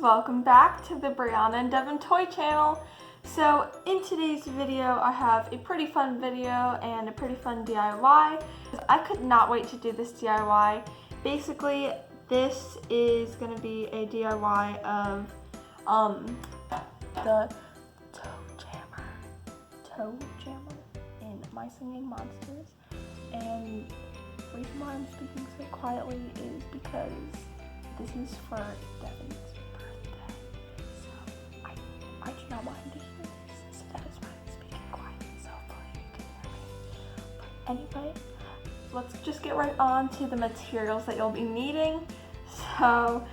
welcome back to the Brianna and Devin Toy Channel. So in today's video I have a pretty fun video and a pretty fun DIY. I could not wait to do this DIY. Basically this is going to be a DIY of the toe jammer in My Singing Monsters. And the reason why I'm speaking so quietly is because this is for Devin's birthday, so I do not want him to hear this, so that is why I'm speaking quiet, so hopefully you can hear me. But anyway, let's just get right on to the materials that you'll be needing. So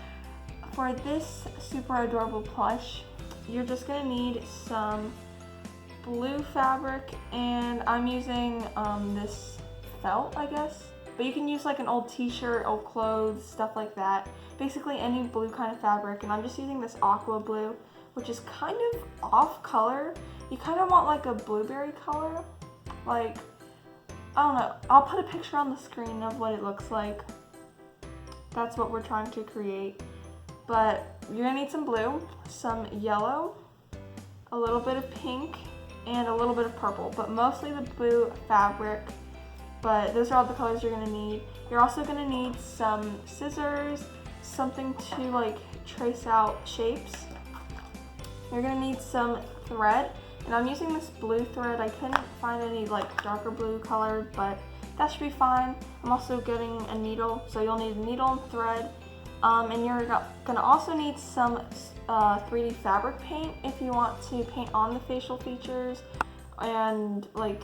for this super adorable plush, you're just going to need some blue fabric, and I'm using this felt, I guess. But you can use like an old t-shirt, old clothes, stuff like that. Basically any blue kind of fabric, and I'm just using this aqua blue, which is kind of off color. You kind of want like a blueberry color. Like, I don't know. I'll put a picture on the screen of what it looks like. That's what we're trying to create. But you're gonna need some blue, some yellow, a little bit of pink, and a little bit of purple, but mostly the blue fabric. But those are all the colors you're going to need. You're also going to need some scissors, something to like trace out shapes. You're going to need some thread, and I'm using this blue thread. I couldn't find any like darker blue color, but that should be fine. I'm also getting a needle, so you'll need a needle and thread. And you're going to also need some 3D fabric paint if you want to paint on the facial features and like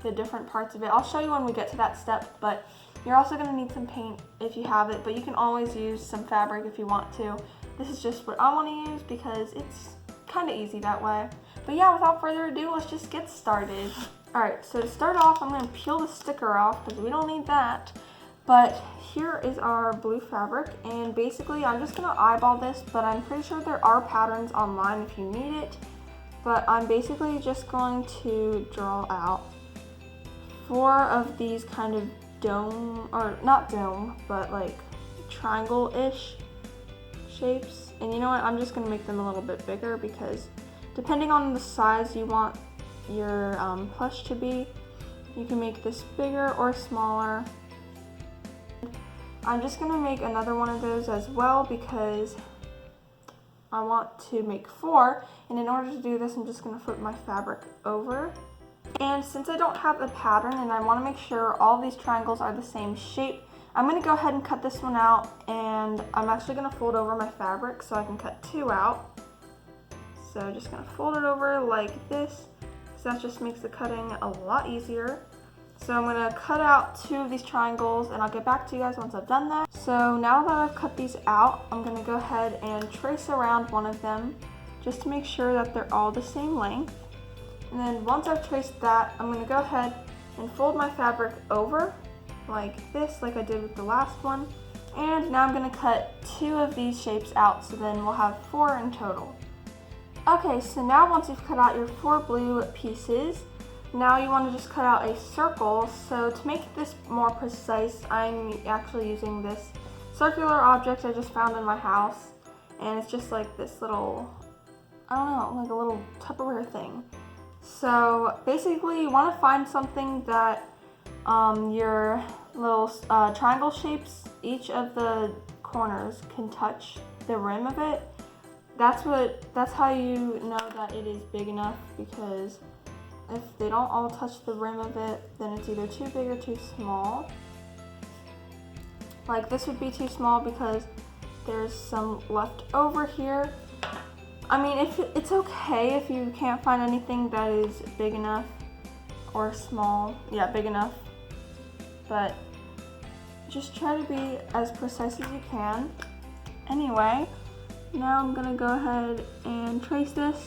the different parts of it. I'll show you when we get to that step, but you're also going to need some paint if you have it, but you can always use some fabric if you want to. This is just what I want to use because it's kind of easy that way. But yeah, without further ado, let's just get started. Alright, so to start off, I'm going to peel the sticker off because we don't need that. But here is our blue fabric, and basically I'm just going to eyeball this, but I'm pretty sure there are patterns online if you need it. But I'm basically just going to draw out 4 of these kind of dome, or not dome, but like triangle-ish shapes. And you know what, I'm just going to make them a little bit bigger because depending on the size you want your plush to be, you can make this bigger or smaller. I'm just going to make another one of those as well because I want to make 4, and in order to do this I'm just going to flip my fabric over. And since I don't have a pattern and I want to make sure all these triangles are the same shape, I'm going to go ahead and cut this one out, and I'm actually going to fold over my fabric so I can cut 2 out. So just going to fold it over like this because that just makes the cutting a lot easier. So I'm going to cut out 2 of these triangles, and I'll get back to you guys once I've done that. So now that I've cut these out, I'm going to go ahead and trace around one of them just to make sure that they're all the same length. And then once I've traced that, I'm going to go ahead and fold my fabric over like this, like I did with the last one. And now I'm going to cut 2 of these shapes out, so then we'll have 4 in total. Okay, so now once you've cut out your 4 blue pieces, now you want to just cut out a circle. So to make this more precise, I'm actually using this circular object I just found in my house. And it's just like this little, I don't know, like a little Tupperware thing. So basically you want to find something that your little triangle shapes, each of the corners can touch the rim of it. That's how you know that it is big enough, because if they don't all touch the rim of it, then it's either too big or too small. Like this would be too small because there's some left over here. I mean, if it's okay if you can't find anything that is big enough or small. Yeah, big enough. But just try to be as precise as you can. Anyway, now I'm going to go ahead and trace this.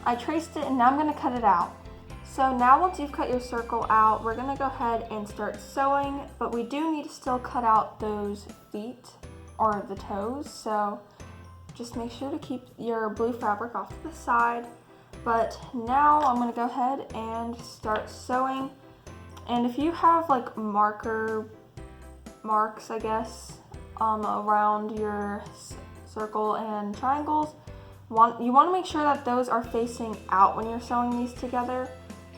I traced it, and now I'm going to cut it out. So now once you've cut your circle out, we're going to go ahead and start sewing, but we do need to still cut out those feet or the toes. So just make sure to keep your blue fabric off to the side. But now I'm going to go ahead and start sewing. And if you have like marks, I guess, around your circle and triangles, you want to make sure that those are facing out when you're sewing these together.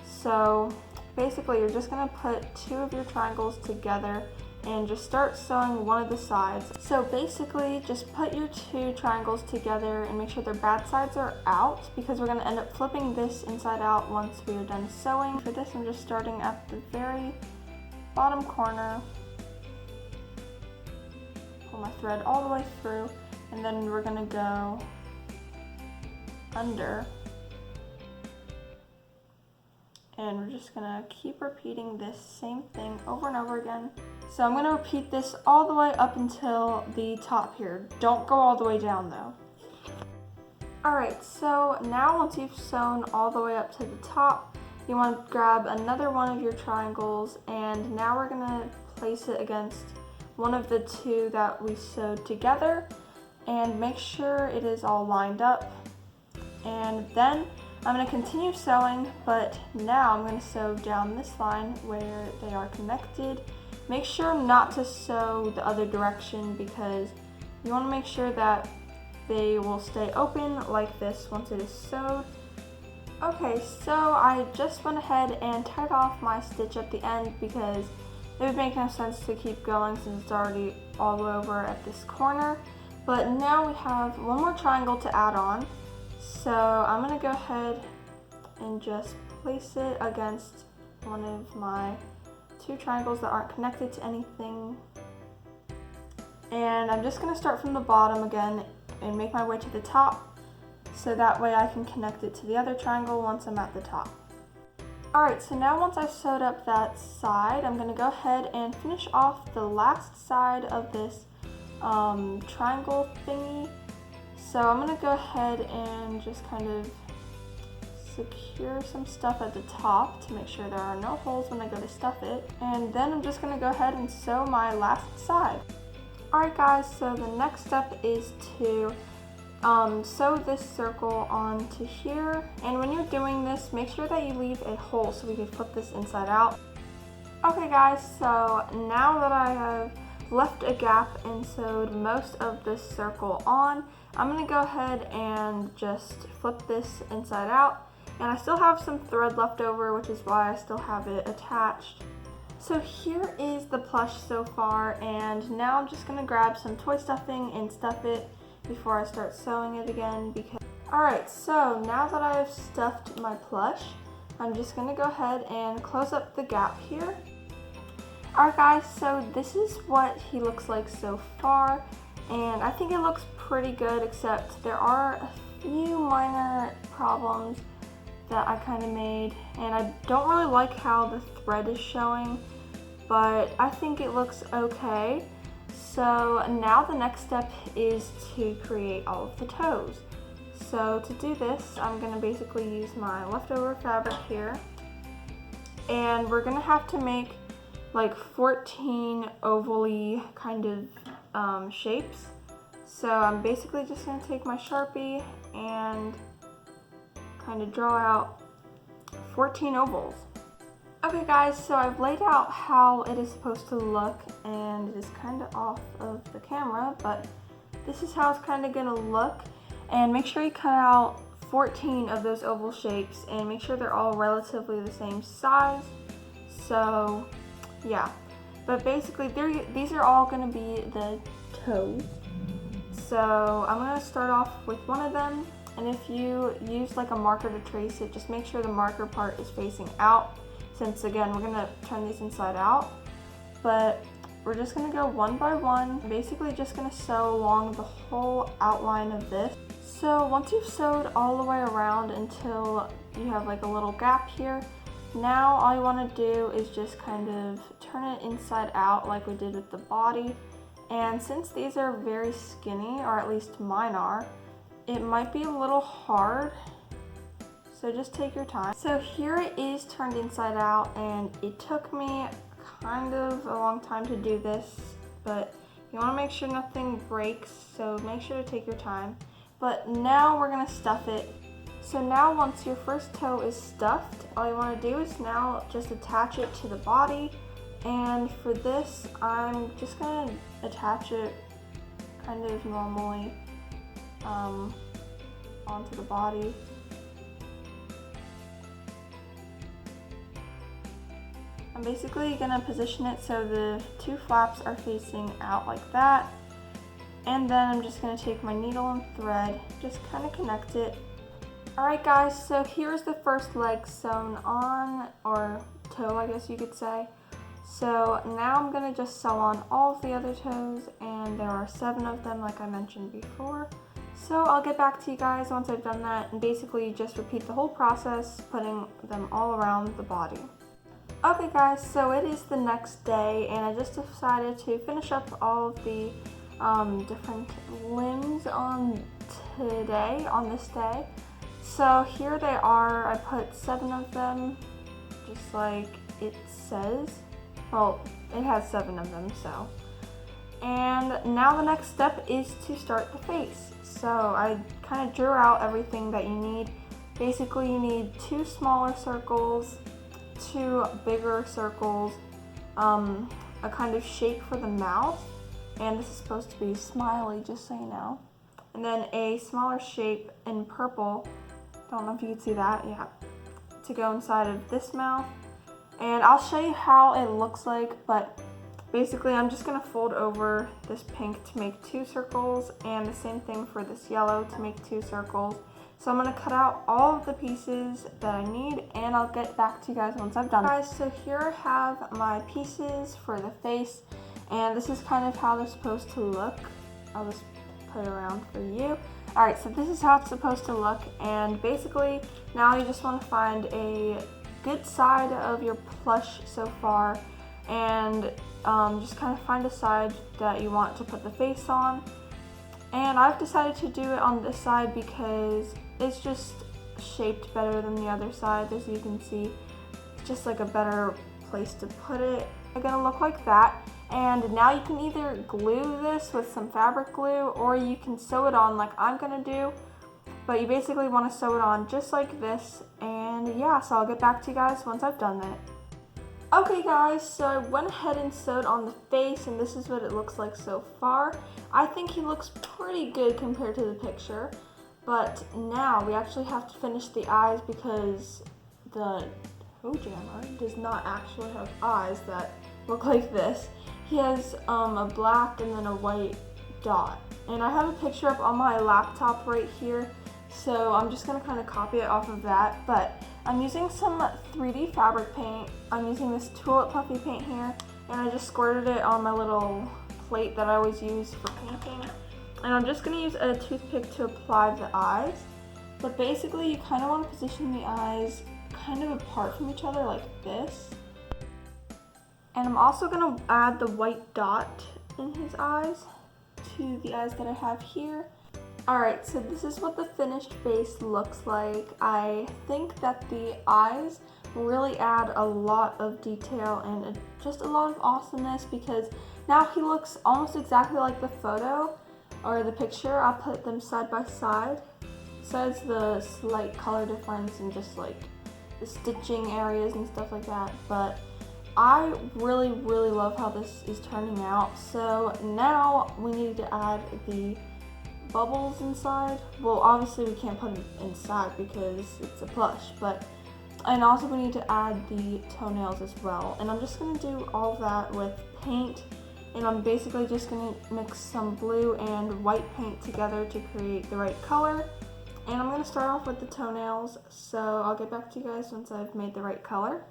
So basically you're just going to put 2 of your triangles together and just start sewing one of the sides. So basically just put your 2 triangles together and make sure their bad sides are out, because we're going to end up flipping this inside out once we are done sewing. For this, I'm just starting at the very bottom corner, pull my thread all the way through, and then we're going to go under, and we're just gonna keep repeating this same thing over and over again. So I'm gonna repeat this all the way up until the top here. Don't go all the way down though. Alright, so now once you've sewn all the way up to the top, you want to grab another one of your triangles, and now we're gonna place it against one of the 2 that we sewed together, and make sure it is all lined up. And then I'm going to continue sewing, but now I'm going to sew down this line where they are connected. Make sure not to sew the other direction, because you want to make sure that they will stay open like this once it is sewed. Okay, so I just went ahead and tied off my stitch at the end, because it would make no sense to keep going since it's already all over at this corner. But now we have one more triangle to add on. So I'm going to go ahead and just place it against one of my 2 triangles that aren't connected to anything. And I'm just going to start from the bottom again and make my way to the top, so that way I can connect it to the other triangle once I'm at the top. Alright, so now once I've sewed up that side, I'm going to go ahead and finish off the last side of this triangle thingy. So I'm going to go ahead and just kind of secure some stuff at the top to make sure there are no holes when I go to stuff it. And then I'm just going to go ahead and sew my last side. Alright guys, so the next step is to sew this circle onto here. And when you're doing this, make sure that you leave a hole so we can flip this inside out. Okay guys, so now that I have left a gap and sewed most of this circle on, I'm going to go ahead and just flip this inside out. And I still have some thread left over, which is why I still have it attached. So here is the plush so far, and now I'm just going to grab some toy stuffing and stuff it before I start sewing it again. Alright, so now that I've stuffed my plush, I'm just going to go ahead and close up the gap here. Alright guys, so this is what he looks like so far, and I think it looks pretty good, except there are a few minor problems that I kind of made, and I don't really like how the thread is showing, but I think it looks okay. So now the next step is to create all of the toes. So to do this, I'm going to basically use my leftover fabric here, and we're going to have to make like 14 oval-y kind of shapes. So I'm basically just going to take my Sharpie and kind of draw out 14 ovals. Okay guys, so I've laid out how it is supposed to look, and it is kind of off of the camera, but this is how it's kind of going to look. And make sure you cut out 14 of those oval shapes and make sure they're all relatively the same size. So yeah, but basically these are all going to be the toes. So I'm going to start off with one of them, and if you use like a marker to trace it, just make sure the marker part is facing out, since again we're going to turn these inside out. But we're just going to go one by one, basically just going to sew along the whole outline of this. So once you've sewed all the way around until you have like a little gap here, now all you want to do is just kind of turn it inside out like we did with the body. And since these are very skinny, or at least mine are, it might be a little hard, so just take your time. So here it is turned inside out, and it took me kind of a long time to do this, but you want to make sure nothing breaks, so make sure to take your time. But now we're going to stuff it. So now once your first toe is stuffed, all you want to do is now just attach it to the body. And for this, I'm just going to attach it kind of normally. onto the body. I'm basically gonna position it so the two flaps are facing out like that. And then I'm just gonna take my needle and thread, just kind of connect it. Alright guys, so here's the first leg sewn on, or toe I guess you could say. So now I'm gonna just sew on all of the other toes, and there are 7 of them like I mentioned before. So I'll get back to you guys once I've done that, and basically just repeat the whole process, putting them all around the body. Okay guys, so it is the next day, and I just decided to finish up all of the different limbs on this day. So here they are. I put 7 of them, just like it says. Well, it has 7 of them, so. And now the next step is to start the face. So I kind of drew out everything that you need. Basically you need 2 smaller circles, 2 bigger circles, a kind of shape for the mouth, and this is supposed to be smiley, just so you know. And then a smaller shape in purple, don't know if you can see that, yeah, to go inside of this mouth. And I'll show you how it looks like, but basically I'm just gonna fold over this pink to make 2 circles, and the same thing for this yellow to make 2 circles. So I'm gonna cut out all of the pieces that I need, and I'll get back to you guys once I've done it. Guys, so here I have my pieces for the face, and this is kind of how they're supposed to look. I'll just put it around for you. Alright, so this is how it's supposed to look, and basically now you just want to find a good side of your plush so far, and just kind of find a side that you want to put the face on. And I've decided to do it on this side because it's just shaped better than the other side. As you can see, it's just like a better place to put it. It's gonna look like that. And now you can either glue this with some fabric glue, or you can sew it on like I'm gonna do. But you basically want to sew it on just like this. And yeah, so I'll get back to you guys once I've done that. Okay guys, so I went ahead and sewed on the face, and this is what it looks like so far. I think he looks pretty good compared to the picture, but now we actually have to finish the eyes because the toe jammer does not actually have eyes that look like this. He has a black and then a white dot. And I have a picture up on my laptop right here, so I'm just going to kind of copy it off of that, but I'm using some 3D fabric paint. I'm using this Tulip Puffy paint here, and I just squirted it on my little plate that I always use for painting. And I'm just going to use a toothpick to apply the eyes. But basically you kind of want to position the eyes kind of apart from each other like this. And I'm also going to add the white dot in his eyes to the eyes that I have here. Alright, so this is what the finished face looks like. I think that the eyes really add a lot of detail and just a lot of awesomeness, because now he looks almost exactly like the photo or the picture. I'll put them side by side. Besides the slight color difference and just like the stitching areas and stuff like that. But I really love how this is turning out. So now we need to add the bubbles inside. Well, obviously we can't put them inside because it's a plush, and also we need to add the toenails as well. And I'm just going to do all of that with paint, and I'm basically just going to mix some blue and white paint together to create the right color. And I'm going to start off with the toenails, so I'll get back to you guys once I've made the right color.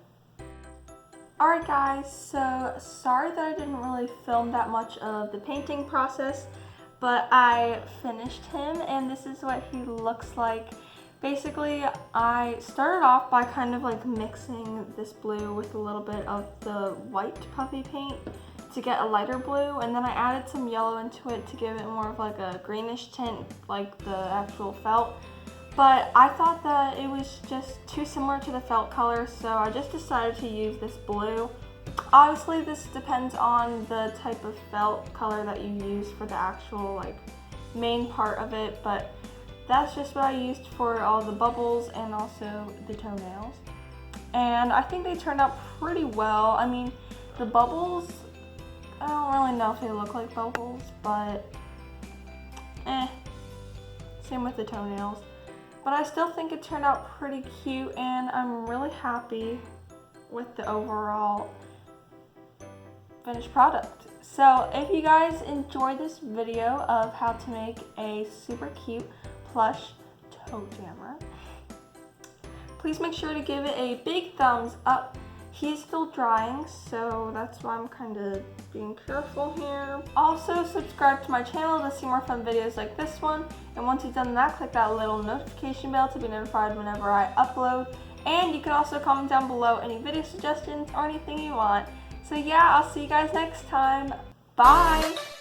Alright guys, so sorry that I didn't really film that much of the painting process, but I finished him, and this is what he looks like. Basically, I started off by kind of like mixing this blue with a little bit of the white puffy paint to get a lighter blue, and then I added some yellow into it to give it more of like a greenish tint like the actual felt. But I thought that it was just too similar to the felt color, so I just decided to use this blue. Obviously this depends on the type of felt color that you use for the actual like main part of it, but that's just what I used for all the bubbles and also the toenails. And I think they turned out pretty well. I mean, the bubbles, I don't really know if they look like bubbles, but Same with the toenails. But I still think it turned out pretty cute, and I'm really happy with the overall finished product. So if you guys enjoyed this video of how to make a super cute plush toe jammer, please make sure to give it a big thumbs up. He's still drying, so that's why I'm kind of being careful here. Also, subscribe to my channel to see more fun videos like this one. And once you've done that, click that little notification bell to be notified whenever I upload. And you can also comment down below any video suggestions or anything you want. So yeah, I'll see you guys next time. Bye!